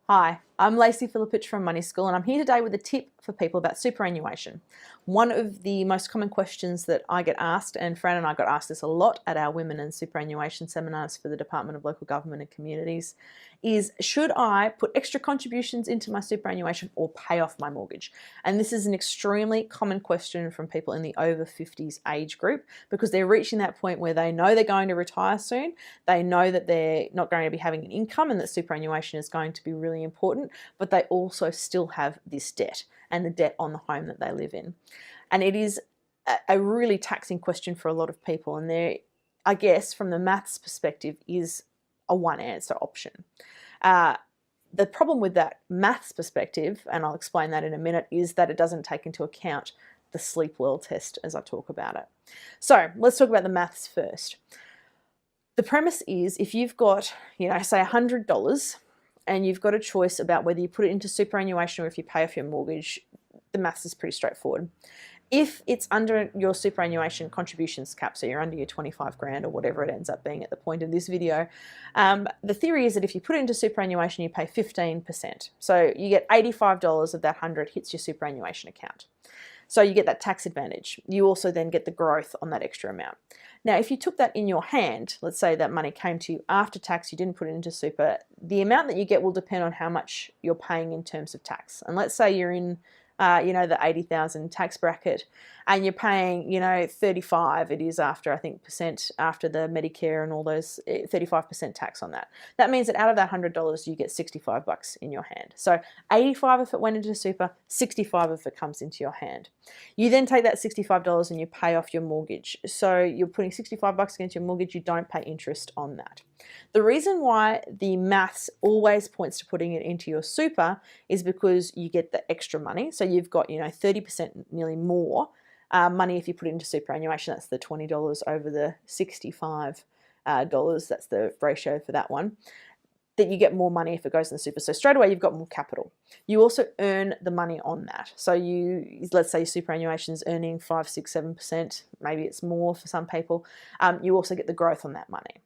Hi, I'm Lacey Philippich from Money School, and I'm here today with a tip for people about superannuation. One of the most common questions that I get asked, and Fran and I got asked this a lot at our Women and Superannuation seminars for the Department of Local Government and Communities, is should I put extra contributions into my superannuation or pay off my mortgage? And this is an extremely common question from people in the over 50s age group because they're reaching that point where they know they're going to retire soon, they know that they're not going to be having an income and that superannuation is going to be really important, but they also still have this debt and the debt on the home that they live in. And it is a really taxing question for a lot of people. And there, I guess, from the maths perspective, is a one answer option. The problem with that maths perspective, and I'll explain that in a minute, is that it doesn't take into account the sleep well test as I talk about it. So let's talk about the maths first. The premise is if you've got, say $100 and you've got a choice about whether you put it into superannuation or if you pay off your mortgage, the maths is pretty straightforward. If it's under your superannuation contributions cap, so you're under your 25 grand or whatever it ends up being at the point of this video, the theory is that if you put it into superannuation, you pay 15%. So you get $85 of that 100 hits your superannuation account. So you get that tax advantage. You also then get the growth on that extra amount. Now, if you took that in your hand, let's say that money came to you after tax, you didn't put it into super, the amount that you get will depend on how much you're paying in terms of tax. And let's say you're in the 80,000 tax bracket and you're paying, 35, it is after, I think, percent after the Medicare and all those, 35% tax on that. That means that out of that $100, you get 65 bucks in your hand. So 85 if it went into super, 65 if it comes into your hand. You then take that $65 and you pay off your mortgage. So you're putting 65 bucks against your mortgage, you don't pay interest on that. The reason why the maths always points to putting it into your super is because you get the extra money. So you've got, 30% nearly more money if you put it into superannuation. That's the $20 over the $65. That's the ratio for that one. That you get more money if it goes in the super. So straight away you've got more capital. You also earn the money on that. So let's say your superannuation is earning 5, 6, 7%, maybe it's more for some people. You also get the growth on that money.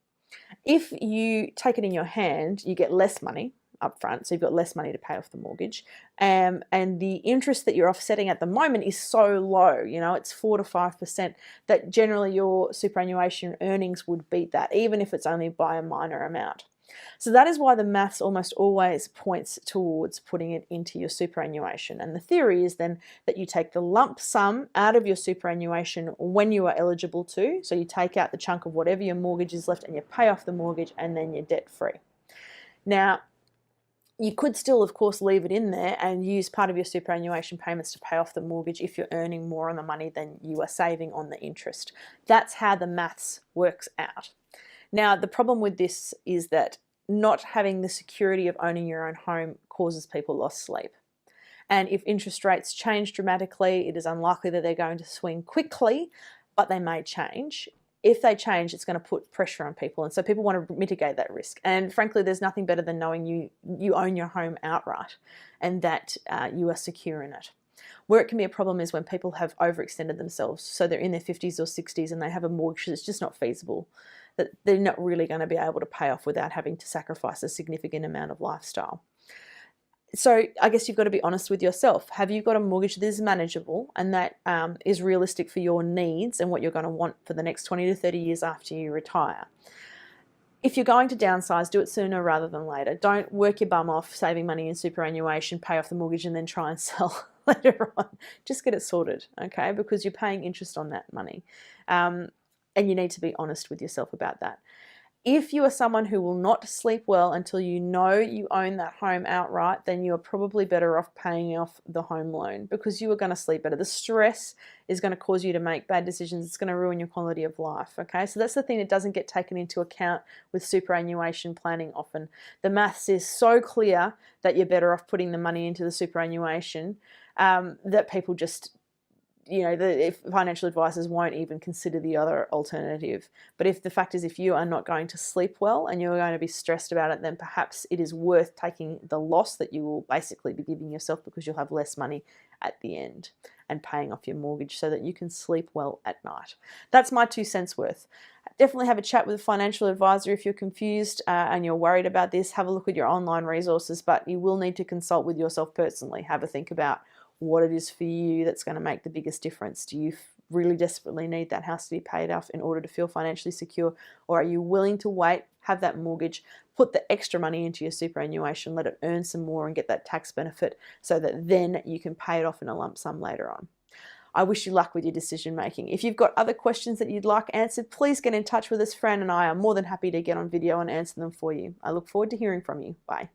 If you take it in your hand, you get less money up front, so you've got less money to pay off the mortgage, and the interest that you're offsetting at the moment is so low, it's 4 to 5%, that generally your superannuation earnings would beat that, even if it's only by a minor amount. So that is why the maths almost always points towards putting it into your superannuation. And the theory is then that you take the lump sum out of your superannuation when you are eligible to. So you take out the chunk of whatever your mortgage is left and you pay off the mortgage and then you're debt free. Now, you could still, of course, leave it in there and use part of your superannuation payments to pay off the mortgage if you're earning more on the money than you are saving on the interest. That's how the maths works out. Now, the problem with this is that not having the security of owning your own home causes people lost sleep. And if interest rates change dramatically, it is unlikely that they're going to swing quickly, but they may change. If they change, it's going to put pressure on people. And so people want to mitigate that risk. And frankly, there's nothing better than knowing you own your home outright and that you are secure in it. Where it can be a problem is when people have overextended themselves. So they're in their 50s or 60s and they have a mortgage that's just not feasible, that they're not really going to be able to pay off without having to sacrifice a significant amount of lifestyle. So I guess you've got to be honest with yourself. Have you got a mortgage that is manageable and that is realistic for your needs and what you're going to want for the next 20 to 30 years after you retire? If you're going to downsize, do it sooner rather than later. Don't work your bum off saving money in superannuation, pay off the mortgage and then try and sell later on. Just get it sorted, okay? Because you're paying interest on that money. And you need to be honest with yourself about that. If you are someone who will not sleep well until you know you own that home outright, then you are probably better off paying off the home loan because you are going to sleep better. The stress is going to cause you to make bad decisions. It's going to ruin your quality of life, okay? So that's the thing that doesn't get taken into account with superannuation planning often. The maths is so clear that you're better off putting the money into the superannuation that people just if financial advisors won't even consider the other alternative. But if the fact is, if you are not going to sleep well and you're going to be stressed about it, then perhaps it is worth taking the loss that you will basically be giving yourself, because you'll have less money at the end, and paying off your mortgage so that you can sleep well at night. That's my 2 cents worth. Definitely have a chat with a financial advisor if you're confused and you're worried about this. Have a look at your online resources, but you will need to consult with yourself personally. Have a think about what it is for you that's going to make the biggest difference. Do you really desperately need that house to be paid off in order to feel financially secure? Or are you willing to wait, have that mortgage, put the extra money into your superannuation, let it earn some more and get that tax benefit so that then you can pay it off in a lump sum later on? I wish you luck with your decision making. If you've got other questions that you'd like answered, please get in touch with us. Fran and I are more than happy to get on video and answer them for you. I look forward to hearing from you. Bye.